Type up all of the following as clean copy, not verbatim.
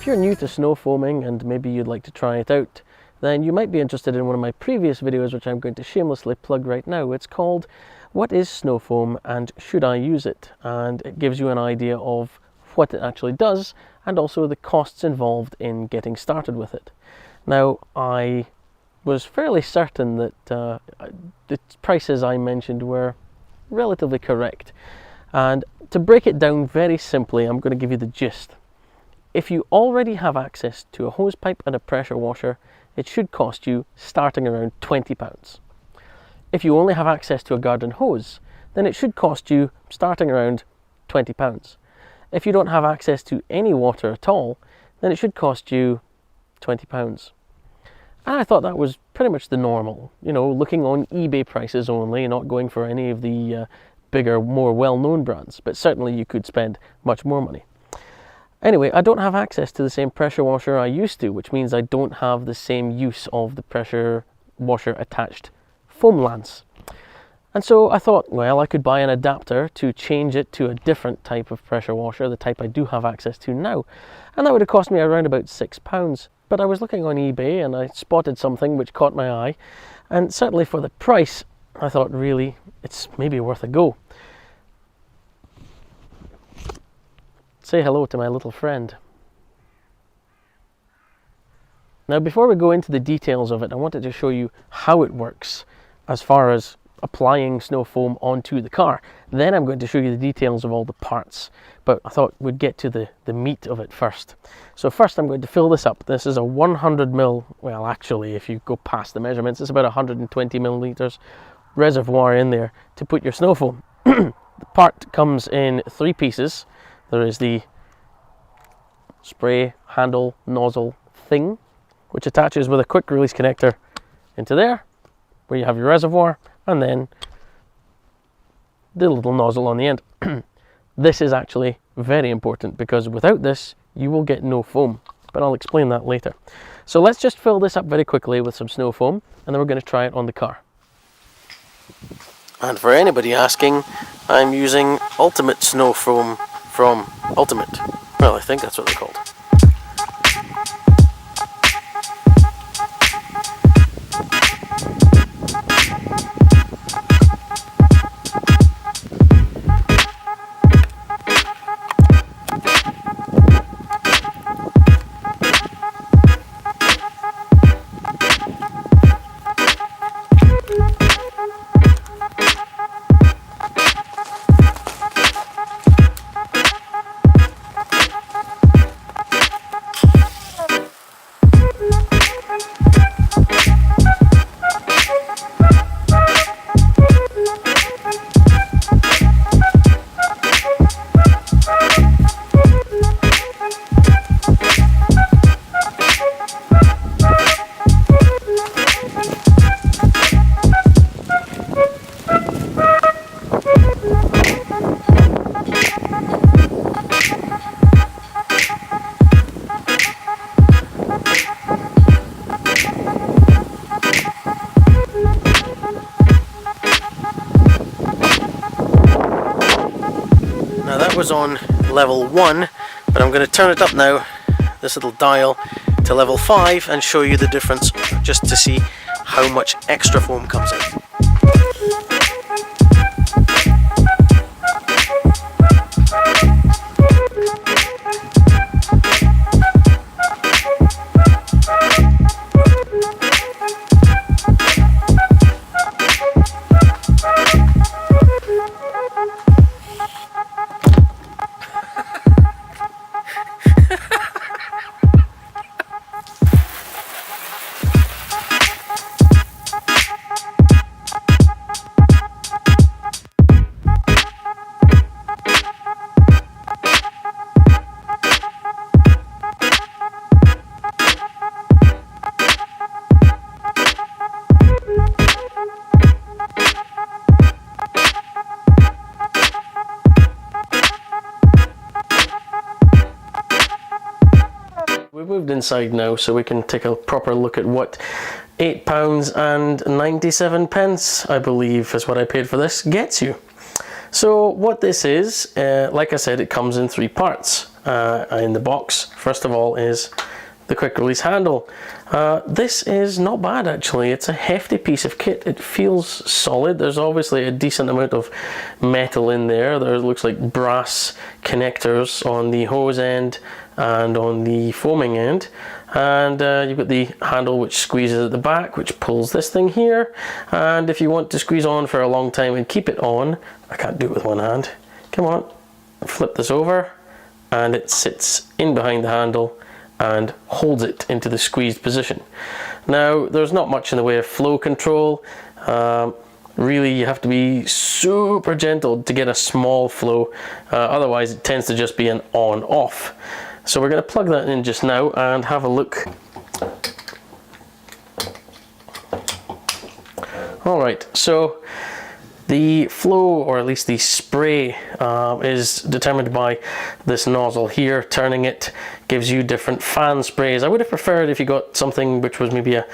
If you're new to snow foaming and maybe you'd like to try it out, then you might be interested in one of my previous videos, which I'm going to shamelessly plug right now. It's called What is Snow Foam and Should I Use It? And it gives you an idea of what it actually does and also the costs involved in getting started with it. Now, I was fairly certain that the prices I mentioned were relatively correct. And to break it down very simply, I'm going to give you the gist. If you already have access to a hose pipe and a pressure washer, it should cost you starting around £20. If you only have access to a garden hose, then it should cost you starting around £20. If you don't have access to any water at all, then it should cost you £20. And I thought that was pretty much the normal, you know, looking on eBay prices only, not going for any of the bigger, more well-known brands, but certainly you could spend much more money. Anyway, I don't have access to the same pressure washer I used to, which means I don't have the same use of the pressure washer attached foam lance. And so I thought, well, I could buy an adapter to change it to a different type of pressure washer, the type I do have access to now. And that would have cost me around about £6. But I was looking on eBay and I spotted something which caught my eye. And certainly for the price, I thought really it's maybe worth a go. Say hello to my little friend. Now, before we go into the details of it, I wanted to show you how it works as far as applying snow foam onto the car. Then I'm going to show you the details of all the parts, but I thought we'd get to the meat of it first. So first I'm going to fill this up. This is a 100ml, well actually if you go past the measurements, it's about 120 milliliters reservoir in there to put your snow foam. The part comes in 3 pieces. There is the spray handle nozzle thing, which attaches with a quick release connector into there, where you have your reservoir, and then the little nozzle on the end. This is actually very important because without this, you will get no foam, but I'll explain that later. So let's just fill this up very quickly with some snow foam, and then we're going to try it on the car. And for anybody asking, I'm using Ultimate Snow Foam from Ultimate. Well, I think that's what they're called. Now that was on level 1, but I'm going to turn it up now, this little dial, to level 5 and show you the difference just to see how much extra foam comes out. We've moved inside now, so we can take a proper look at what £8.97, I believe, is what I paid for this, gets you. So what this is, like I said, it comes in 3 parts. in the box, first of all, is the quick release handle. This is not bad actually. It's a hefty piece of kit. It feels solid. There's obviously a decent amount of metal in there. There looks like brass connectors on the hose end and on the foaming end. And you've got the handle which squeezes at the back, which pulls this thing here. And if you want to squeeze on for a long time and keep it on, I can't do it with one hand. Come on, flip this over and it sits in behind the handle and holds it into the squeezed position. Now, there's not much in the way of flow control. Really, you have to be super gentle to get a small flow. Otherwise, it tends to just be an on-off. So we're going to plug that in just now and have a look. All right, so the flow, or at least the spray, is determined by this nozzle here. Turning it gives you different fan sprays. I would have preferred if you got something which was maybe a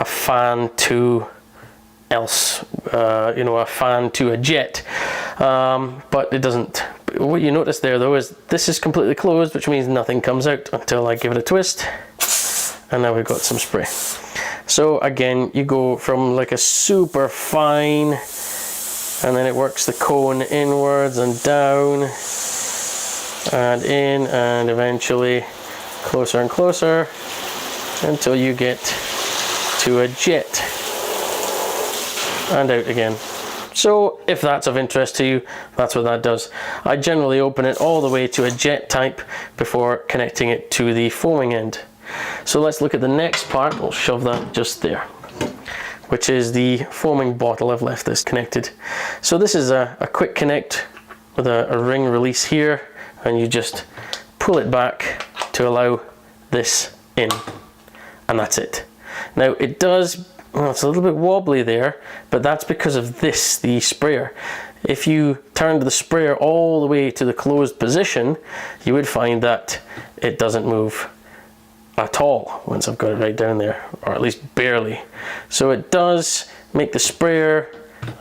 fan to else, you know, a fan to a jet, but it doesn't. What you notice there though is this is completely closed, which means nothing comes out until I give it a twist, and now we've got some spray. So again, you go from like a super fine, and then it works the cone inwards and down and in, and eventually closer and closer until you get to a jet and out again. So if that's of interest to you, that's what that does. I generally open it all the way to a jet type before connecting it to the foaming end. So let's look at the next part. We'll shove that just there, which is the foaming bottle. I've left this connected. So this is a quick connect with a ring release here, and you just pull it back to allow this in, and that's it. Now it does, well, it's a little bit wobbly there, but that's because of this, the sprayer. If you turned the sprayer all the way to the closed position, you would find that it doesn't move at all once I've got it right down there, or at least barely. So it does make the sprayer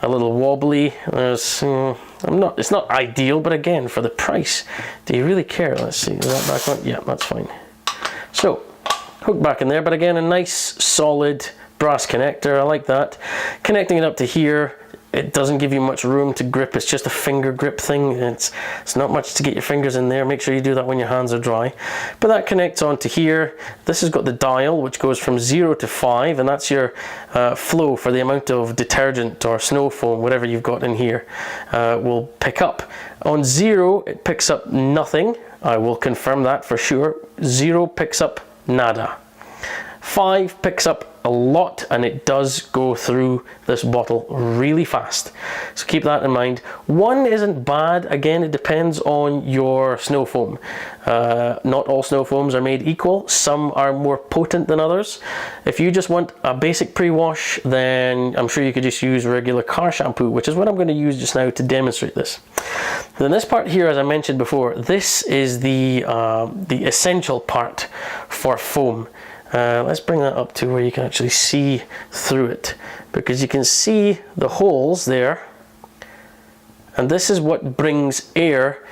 a little wobbly. It's not ideal, but again, for the price, do you really care? Let's see, is that back on? Yeah, that's fine. So hook back in there, but again, a nice solid brass connector. I like that. Connecting it up to here, it doesn't give you much room to grip. It's just a finger grip thing. It's not much to get your fingers in there. Make sure you do that when your hands are dry. But that connects onto here. This has got the dial, which goes from 0 to 5, and that's your flow for the amount of detergent or snow foam, whatever you've got in here, will pick up. On 0, it picks up nothing. I will confirm that for sure. 0 picks up nada. 5 picks up a lot, and it does go through this bottle really fast. So keep that in mind. 1 isn't bad. Again, it depends on your snow foam. Not all snow foams are made equal. Some are more potent than others. If you just want a basic pre-wash, then I'm sure you could just use regular car shampoo, which is what I'm going to use just now to demonstrate this. Then this part here, as I mentioned before, this is the essential part for foam. Let's bring that up to where you can actually see through it, because you can see the holes there, and this is what brings air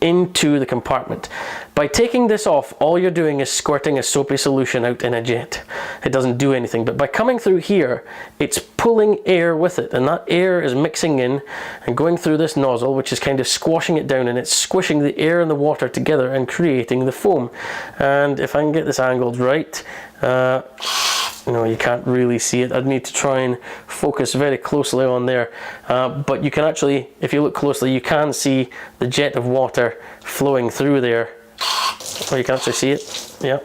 into the compartment. By taking this off, all you're doing is squirting a soapy solution out in a jet. It doesn't do anything, but by coming through here, it's pulling air with it, and that air is mixing in and going through this nozzle, which is kind of squashing it down, and it's squishing the air and the water together and creating the foam. And if I can get this angled right, no, you can't really see it. I'd need to try and focus very closely on there, but you can actually, if you look closely, you can see the jet of water flowing through there. Oh, you can actually see it, yeah,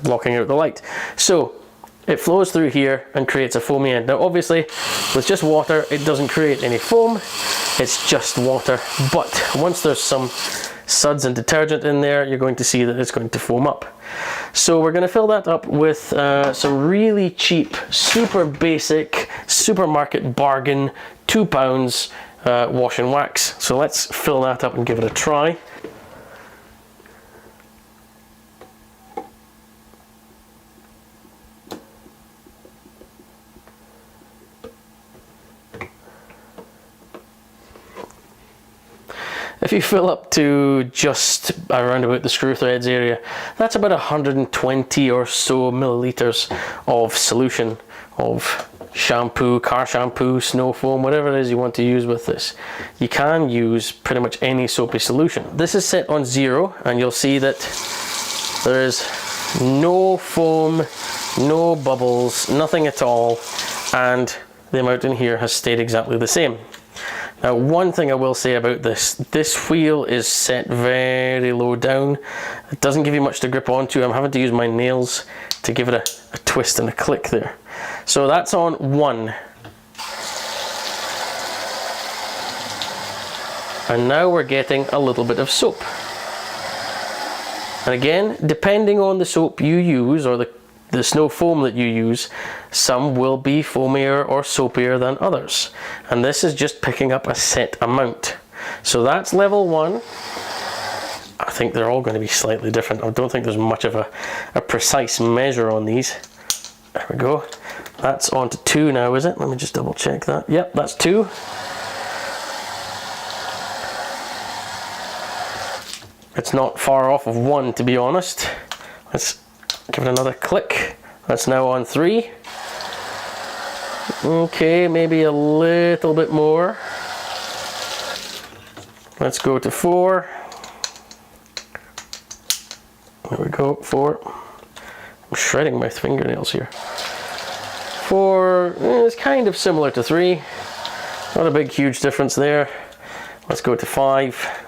blocking out the light. So it flows through here and creates a foamy end. Now obviously with just water it doesn't create any foam, it's just water, but once there's some suds and detergent in there, you're going to see that it's going to foam up. So we're going to fill that up with some really cheap, super basic, supermarket bargain, £2 wash and wax. So let's fill that up and give it a try. if you fill up to just around about the screw threads area, that's about 120 or so milliliters of solution of shampoo, car shampoo, snow foam, whatever it is you want to use with this. You can use pretty much any soapy solution. This is set on 0, and you'll see that there is no foam, no bubbles, nothing at all, and the amount in here has stayed exactly the same. Now, one thing I will say about this wheel is set very low down. It doesn't give you much to grip onto. I'm having to use my nails to give it a twist and a click there. So that's on 1. And now we're getting a little bit of soap. And again, depending on the soap you use, or the snow foam that you use, some will be foamier or soapier than others. And this is just picking up a set amount. So that's level 1. I think they're all going to be slightly different. I don't think there's much of a precise measure on these. There we go. That's on to 2 now, is it? Let me just double check that. Yep, that's 2. It's not far off of 1, to be honest. Let's give it another click. That's now on 3. Okay, maybe a little bit more. Let's go to 4. There we go, 4. I'm shredding my fingernails here. 4 is kind of similar to 3. Not a big, huge difference there. Let's go to 5.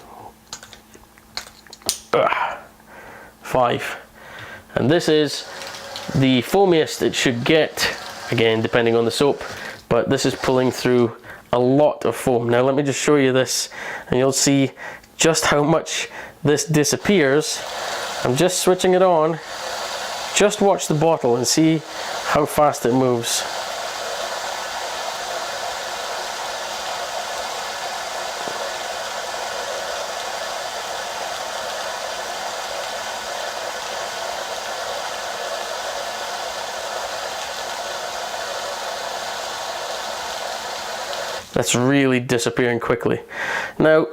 5. And this is the foamiest it should get, again depending on the soap, but this is pulling through a lot of foam. Now let me just show you this, and you'll see just how much this disappears. I'm just switching it on. Just watch the bottle and see how fast it moves. That's really disappearing quickly. Now,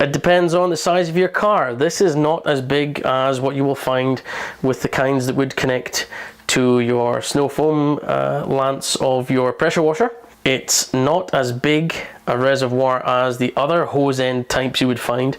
it depends on the size of your car. This is not as big as what you will find with the kinds that would connect to your snow foam lance of your pressure washer. It's not as big a reservoir as the other hose end types you would find.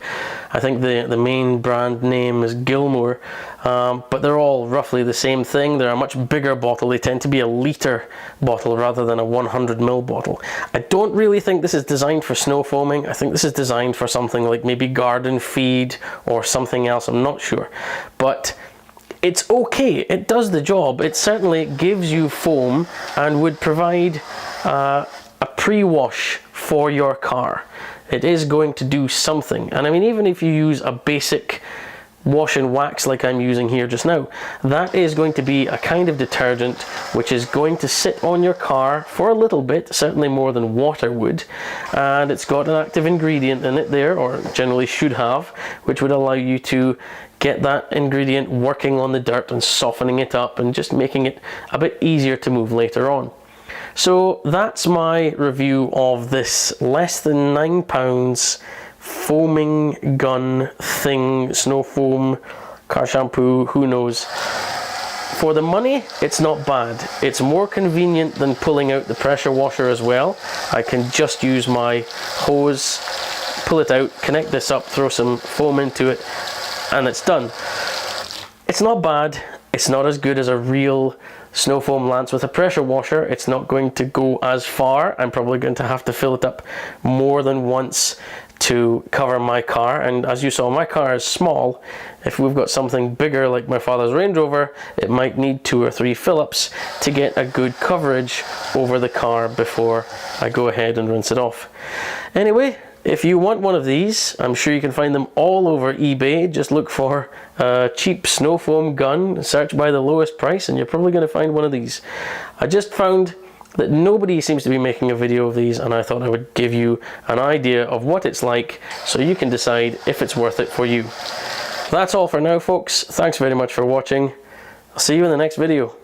I think the main brand name is Gilmore, but they're all roughly the same thing. They're a much bigger bottle. They tend to be a litre bottle rather than a 100 ml bottle. I don't really think this is designed for snow foaming. I think this is designed for something like maybe garden feed or something else. I'm not sure, but it's okay. It does the job. It certainly gives you foam and would provide a pre-wash for your car. It is going to do something. And I mean, even if you use a basic wash and wax like I'm using here just now, that is going to be a kind of detergent which is going to sit on your car for a little bit, certainly more than water would, and it's got an active ingredient in it there, or generally should have, which would allow you to get that ingredient working on the dirt and softening it up and just making it a bit easier to move later on. So that's my review of this less than £9 foaming gun thing, snow foam, car shampoo, who knows. For the money, it's not bad. It's more convenient than pulling out the pressure washer as well. I can just use my hose, pull it out, connect this up, throw some foam into it, and it's done. It's not bad. It's not as good as a real snow foam lance with a pressure washer. It's not going to go as far. I'm probably going to have to fill it up more than once to cover my car, and as you saw, my car is small. If we've got something bigger like my father's Range Rover, it might need 2 or 3 fill-ups to get a good coverage over the car before I go ahead and rinse it off. Anyway, if you want one of these, I'm sure you can find them all over eBay. Just look for a cheap snow foam gun, search by the lowest price, and you're probably going to find one of these. I just found that nobody seems to be making a video of these, and I thought I would give you an idea of what it's like so you can decide if it's worth it for you. That's all for now, folks. Thanks very much for watching. I'll see you in the next video.